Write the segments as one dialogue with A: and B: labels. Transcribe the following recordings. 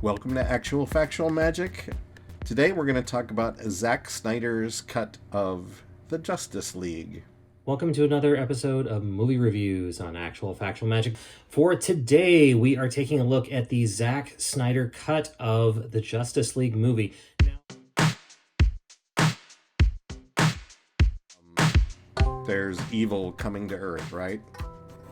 A: Welcome to Actual Factual Magic. Today we're going to talk about Zack Snyder's cut of the Justice League.
B: Welcome to another episode of Movie Reviews on Actual Factual Magic. For today, we are taking a look at the Zack Snyder cut of the Justice League movie.
A: There's evil coming to Earth, right?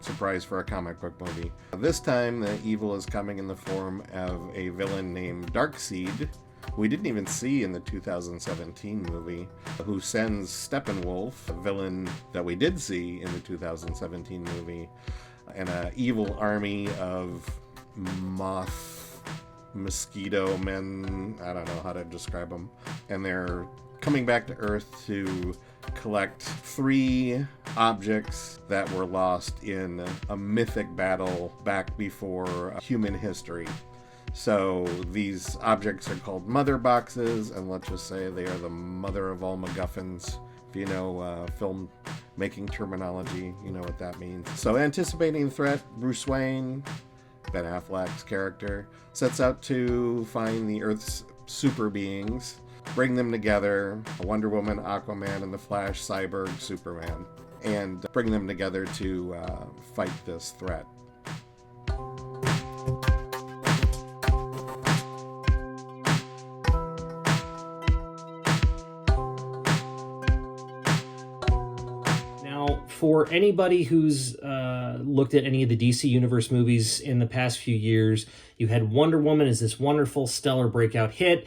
A: Surprise for a comic book movie. This time, the evil is coming in the form of a villain named Darkseid. We didn't even see in the 2017 movie, who sends Steppenwolf, a villain that we did see in the 2017 movie, and an evil army of mosquito men. I don't know how to describe them. And they're coming back to Earth to collect 3 objects that were lost in a mythic battle back before human history. So these objects are called mother boxes, and let's just say they are the mother of all MacGuffins. If you know film making terminology, you know what that means. So anticipating the threat, Bruce Wayne, Ben Affleck's character, sets out to find the Earth's super beings, bring them together, Wonder Woman, Aquaman, and the Flash, Cyborg, Superman, and bring them together to fight this threat.
B: Now, for anybody who's looked at any of the DC Universe movies in the past few years, you had Wonder Woman as this wonderful, stellar breakout hit,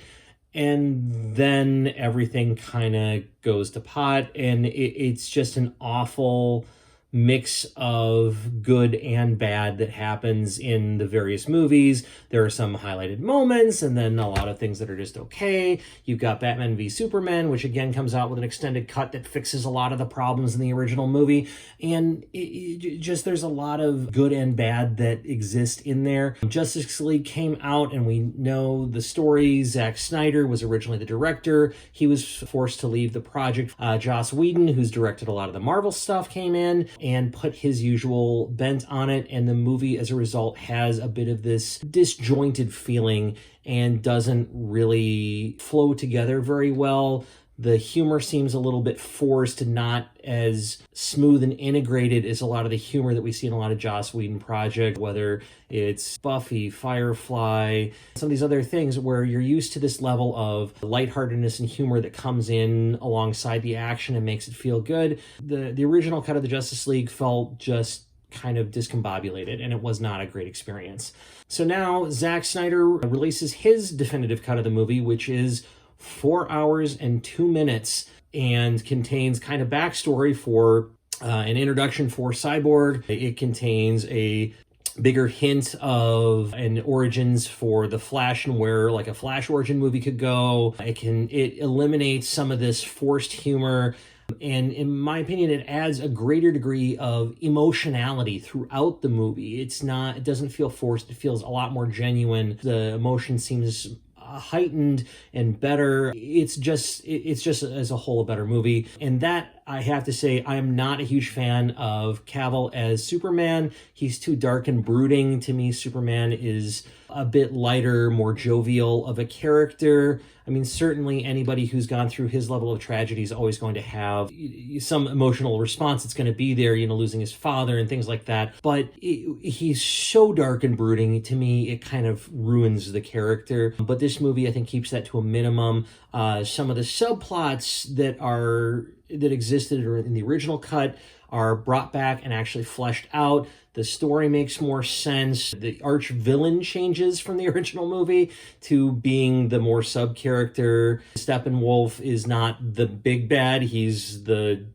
B: and then everything kind of goes to pot, and it's just an awful mix of good and bad that happens in the various movies. There are some highlighted moments, and then a lot of things that are just okay. You've got Batman v Superman, which again comes out with an extended cut that fixes a lot of the problems in the original movie, and there's a lot of good and bad that exist in there. Justice League came out, and we know the story. Zack Snyder was originally the director. He was forced to leave the project. Joss Whedon, who's directed a lot of the Marvel stuff, came in and put his usual bent on it, and the movie as a result has a bit of this disjointed feeling and doesn't really flow together very well. The humor seems a little bit forced and not as smooth and integrated as a lot of the humor that we see in a lot of Joss Whedon projects, whether it's Buffy, Firefly, some of these other things where you're used to this level of lightheartedness and humor that comes in alongside the action and makes it feel good. The original cut of the Justice League felt just kind of discombobulated, and it was not a great experience. So now Zack Snyder releases his definitive cut of the movie, which is 4 hours and 2 minutes, and contains kind of backstory for an introduction for Cyborg. It contains a bigger hint of an origins for the Flash and where like a Flash origin movie could go. It eliminates some of this forced humor, and in my opinion, it adds a greater degree of emotionality throughout the movie. It doesn't feel forced. It feels a lot more genuine. The emotion seems heightened and better. It's just as a whole a better movie. And that, I have to say, I am not a huge fan of Cavill as Superman. He's too dark and brooding to me. Superman is a bit lighter, more jovial of a character. I mean, certainly anybody who's gone through his level of tragedy is always going to have some emotional response. It's going to be there, losing his father and things like that. But he's so dark and brooding. To me, it kind of ruins the character. But this movie, I think, keeps that to a minimum. Some of the subplots that existed in the original cut are brought back and actually fleshed out. The story makes more sense. The arch villain changes from the original movie to being the more sub character. Steppenwolf is not the big bad. He's the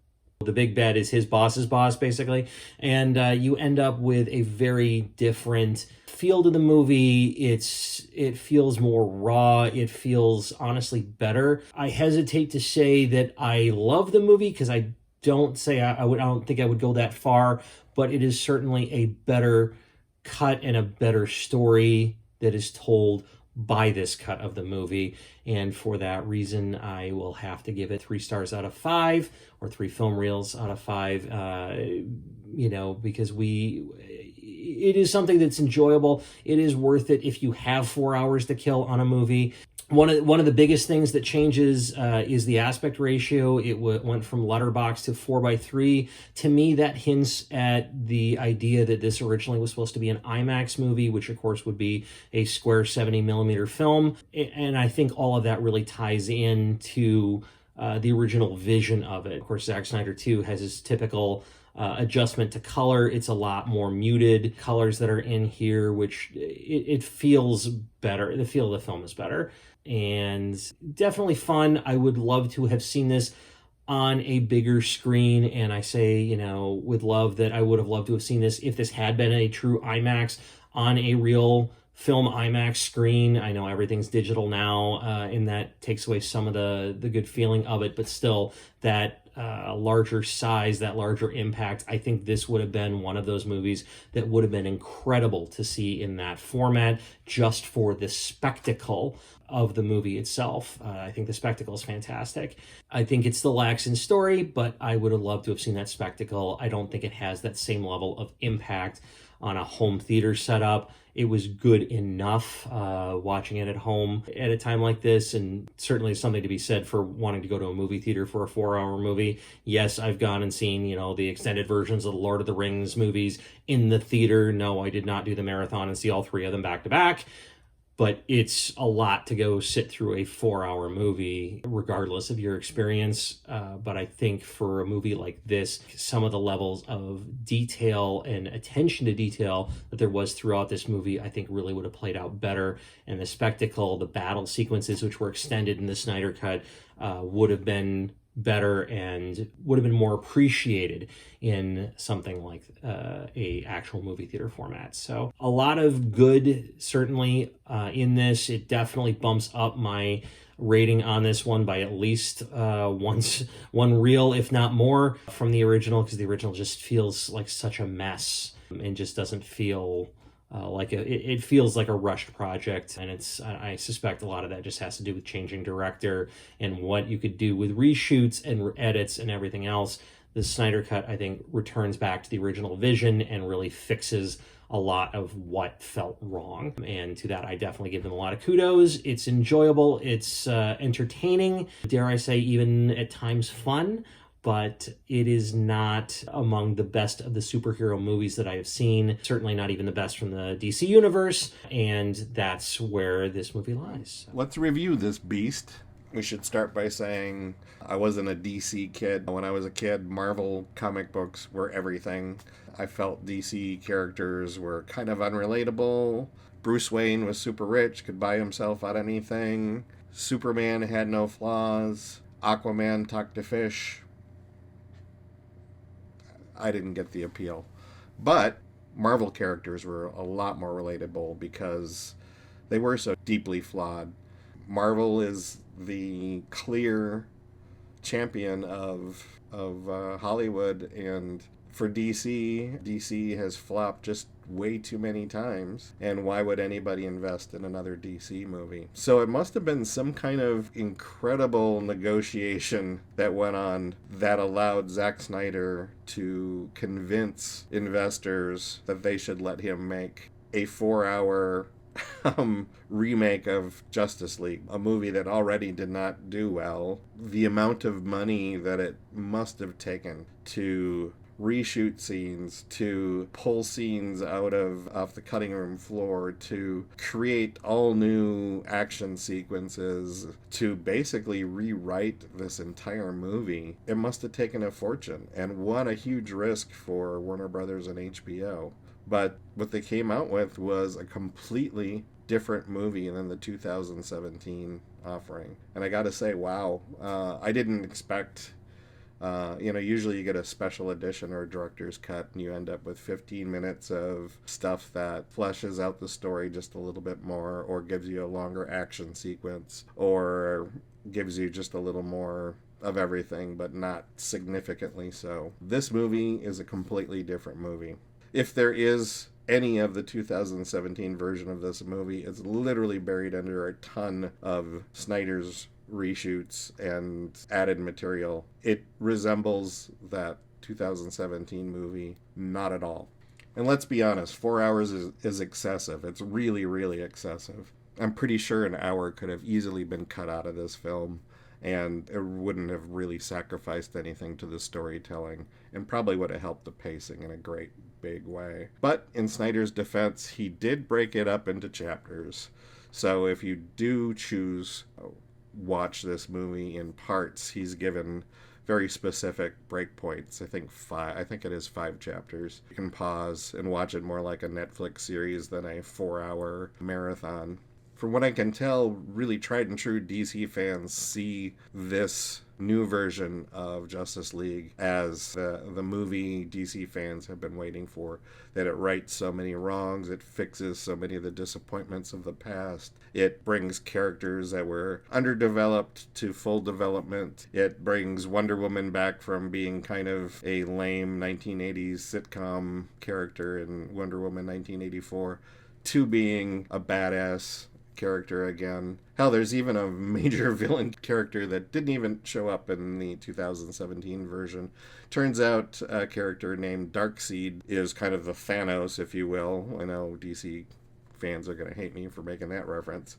B: big bad is his boss's boss, basically. And you end up with a very different feel to the movie. It feels more raw. It feels honestly better. I hesitate to say that I love the movie because I don't think I would go that far, but it is certainly a better cut and a better story that is told by this cut of the movie. And for that reason, I will have to give it 3 stars out of 5 or 3 film reels out of 5, because it is something that's enjoyable. It is worth it if you have 4 hours to kill on a movie. One of the biggest things that changes is the aspect ratio. It went from letterbox to 4:3. To me, that hints at the idea that this originally was supposed to be an IMAX movie, which of course would be a square 70mm film. And I think all of that really ties into the original vision of it. Of course, Zack Snyder too has his typical adjustment to color. It's a lot more muted colors that are in here, which it feels better. The feel of the film is better, and definitely fun. I would love to have seen this on a bigger screen, and I say, with love, that I would have loved to have seen this if this had been a true IMAX on a real film IMAX screen. I know everything's digital now, and that takes away some of the good feeling of it, but still, that larger size, that larger impact, I think this would have been one of those movies that would have been incredible to see in that format, just for the spectacle of the movie itself. I think the spectacle is fantastic. I think it still lacks in story, but I would have loved to have seen that spectacle. I don't think it has that same level of impact on a home theater setup. It was good enough watching it at home at a time like this, and certainly something to be said for wanting to go to a movie theater for a 4-hour movie. Yes, I've gone and seen, the extended versions of the Lord of the Rings movies in the theater. No, I did not do the marathon and see all 3 of them back to back. But it's a lot to go sit through a 4-hour movie, regardless of your experience. But I think for a movie like this, some of the levels of detail and attention to detail that there was throughout this movie, I think really would have played out better. And the spectacle, the battle sequences, which were extended in the Snyder Cut, would have been better and would have been more appreciated in something like a actual movie theater format. So a lot of good certainly in this. It definitely bumps up my rating on this one by at least one reel, if not more, from the original, because the original just feels like such a mess and just doesn't feel it feels like a rushed project, and I suspect a lot of that just has to do with changing director and what you could do with reshoots and edits and everything else. The Snyder Cut, I think, returns back to the original vision and really fixes a lot of what felt wrong. And to that, I definitely give them a lot of kudos. It's enjoyable. It's entertaining. Dare I say, even at times fun. But it is not among the best of the superhero movies that I have seen. Certainly not even the best from the DC universe. And that's where this movie lies.
A: Let's review this beast. We should start by saying I wasn't a DC kid. When I was a kid, Marvel comic books were everything. I felt DC characters were kind of unrelatable. Bruce Wayne was super rich, could buy himself out anything. Superman had no flaws. Aquaman talked to fish. I didn't get the appeal. But Marvel characters were a lot more relatable because they were so deeply flawed. Marvel is the clear champion of Hollywood, and for DC has flopped just way too many times, and why would anybody invest in another DC movie? So it must have been some kind of incredible negotiation that went on that allowed Zack Snyder to convince investors that they should let him make a 4-hour remake of Justice League, a movie that already did not do well. The amount of money that it must have taken to reshoot scenes, to pull scenes off the cutting room floor, to create all new action sequences, to basically rewrite this entire movie. It must have taken a fortune, and what a huge risk for Warner Brothers and HBO. But what they came out with was a completely different movie than the 2017 offering. And I gotta say, wow, I didn't expect... usually you get a special edition or a director's cut and you end up with 15 minutes of stuff that fleshes out the story just a little bit more, or gives you a longer action sequence, or gives you just a little more of everything, but not significantly so. This movie is a completely different movie. If there is any of the 2017 version of this movie, it's literally buried under a ton of Snyder's reshoots and added material. It resembles that 2017 movie not at all. And let's be honest, 4 hours is excessive. It's really, really excessive. I'm pretty sure an hour could have easily been cut out of this film, and it wouldn't have really sacrificed anything to the storytelling, and probably would have helped the pacing in a great big way. But in Snyder's defense, he did break it up into chapters. So if you do choose watch this movie in parts, he's given very specific breakpoints. I think five. I think it is 5 chapters. You can pause and watch it more like a Netflix series than a 4-hour marathon. From what I can tell, really tried and true DC fans see this new version of Justice League as the movie DC fans have been waiting for. That it rights so many wrongs, it fixes so many of the disappointments of the past, it brings characters that were underdeveloped to full development, it brings Wonder Woman back from being kind of a lame 1980s sitcom character in Wonder Woman 1984 to being a badass character again. Hell, there's even a major villain character that didn't even show up in the 2017 version. Turns out a character named Darkseid is kind of the Thanos, if you will. I know DC fans are going to hate me for making that reference,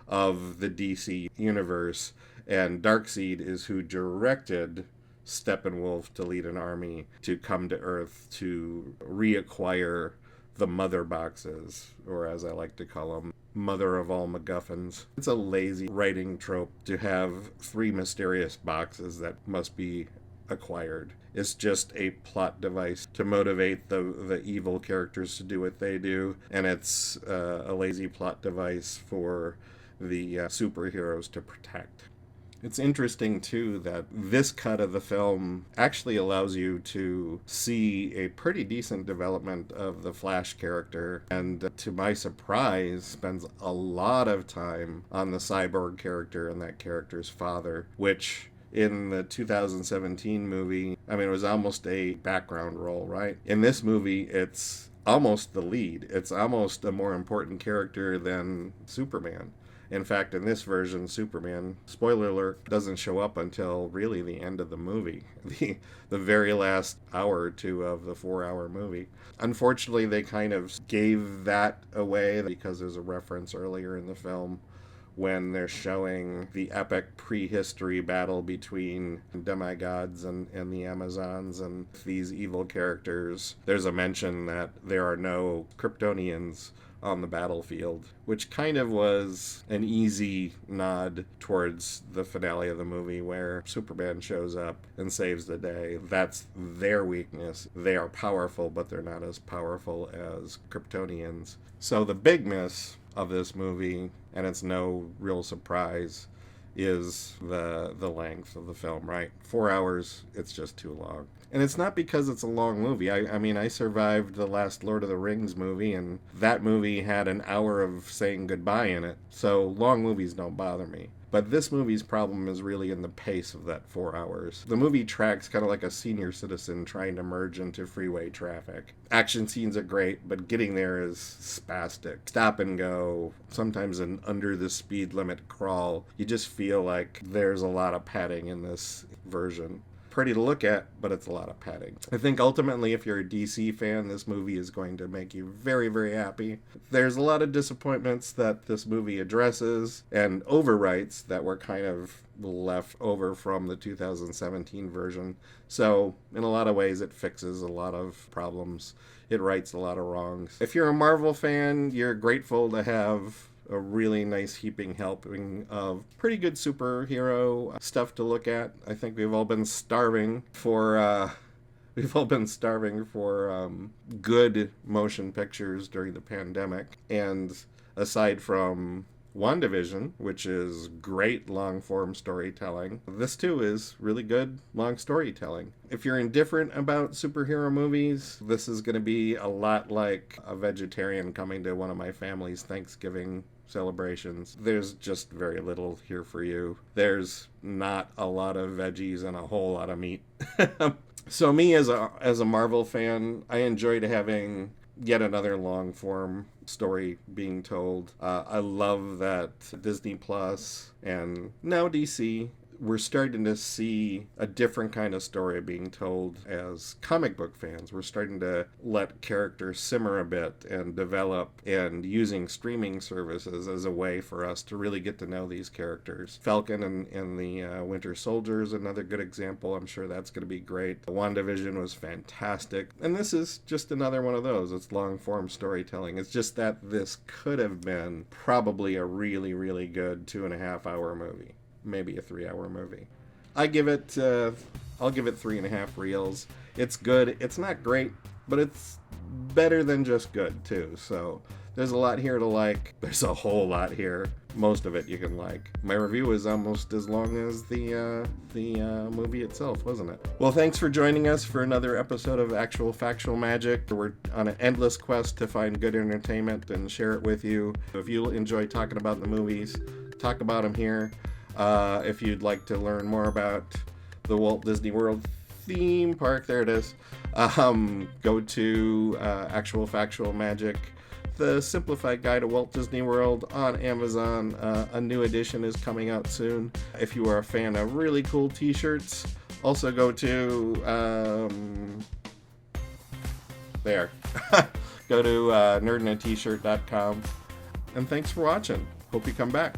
A: of the DC universe. And Darkseid is who directed Steppenwolf to lead an army to come to Earth to reacquire the mother boxes, or as I like to call them, mother of all MacGuffins. It's a lazy writing trope to have 3 mysterious boxes that must be acquired. It's just a plot device to motivate the evil characters to do what they do, and it's a lazy plot device for the superheroes to protect. It's interesting, too, that this cut of the film actually allows you to see a pretty decent development of the Flash character, and to my surprise, spends a lot of time on the Cyborg character and that character's father, which in the 2017 movie, I mean, it was almost a background role, right? In this movie, it's almost the lead. It's almost a more important character than Superman. In fact, in this version, Superman, spoiler alert, doesn't show up until really the end of the movie, the very last hour or two of the 4-hour movie. Unfortunately, they kind of gave that away because there's a reference earlier in the film when they're showing the epic prehistory battle between demigods and the Amazons and these evil characters. There's a mention that there are no Kryptonians on the battlefield, which kind of was an easy nod towards the finale of the movie where Superman shows up and saves the day. That's their weakness. They are powerful, but they're not as powerful as Kryptonians. So the big miss of this movie, and it's no real surprise, is the length of the film, right? 4 hours, it's just too long. And it's not because it's a long movie. I mean, I survived the last Lord of the Rings movie, and that movie had an hour of saying goodbye in it. So long movies don't bother me. But this movie's problem is really in the pace of that 4 hours. The movie tracks kind of like a senior citizen trying to merge into freeway traffic. Action scenes are great, but getting there is spastic. Stop and go, sometimes an under the speed limit crawl. You just feel like there's a lot of padding in this version. Pretty to look at, but it's a lot of padding. I think ultimately, if you're a DC fan, this movie is going to make you very, very happy. There's a lot of disappointments that this movie addresses and overwrites that were kind of left over from the 2017 version. So, in a lot of ways, it fixes a lot of problems. It rights a lot of wrongs. If you're a Marvel fan, you're grateful to have a really nice heaping helping of pretty good superhero stuff to look at. I think we've all been starving for good motion pictures during the pandemic. And aside from WandaVision, which is great long-form storytelling, this too is really good long storytelling. If you're indifferent about superhero movies, this is going to be a lot like a vegetarian coming to one of my family's Thanksgiving celebrations. There's just very little here for you. There's not a lot of veggies and a whole lot of meat. So me as a Marvel fan, I enjoyed having yet another long form story being told. I love that Disney Plus and now DC we're starting to see a different kind of story being told as comic book fans. We're starting to let characters simmer a bit and develop, and using streaming services as a way for us to really get to know these characters. Falcon and the Winter Soldier is another good example. I'm sure that's going to be great. WandaVision was fantastic. And this is just another one of those. It's long-form storytelling. It's just that this could have been probably a really, really good 2.5-hour movie. Maybe a 3-hour movie. I'll give it 3.5 reels. It's good. It's not great, but it's better than just good, too. So there's a lot here to like. There's a whole lot here. Most of it you can like. My review is almost as long as the movie itself, wasn't it? Well, thanks for joining us for another episode of Actual Factual Magic. We're on an endless quest to find good entertainment and share it with you. If you enjoy talking about the movies, talk about them here. If you'd like to learn more about the Walt Disney World theme park, there it is, go to Actual Factual Magic, the simplified guide to Walt Disney World on Amazon. A new edition is coming out soon. If you are a fan of really cool t-shirts, also go to go to nerdinat-shirt.com. And thanks for watching. Hope you come back.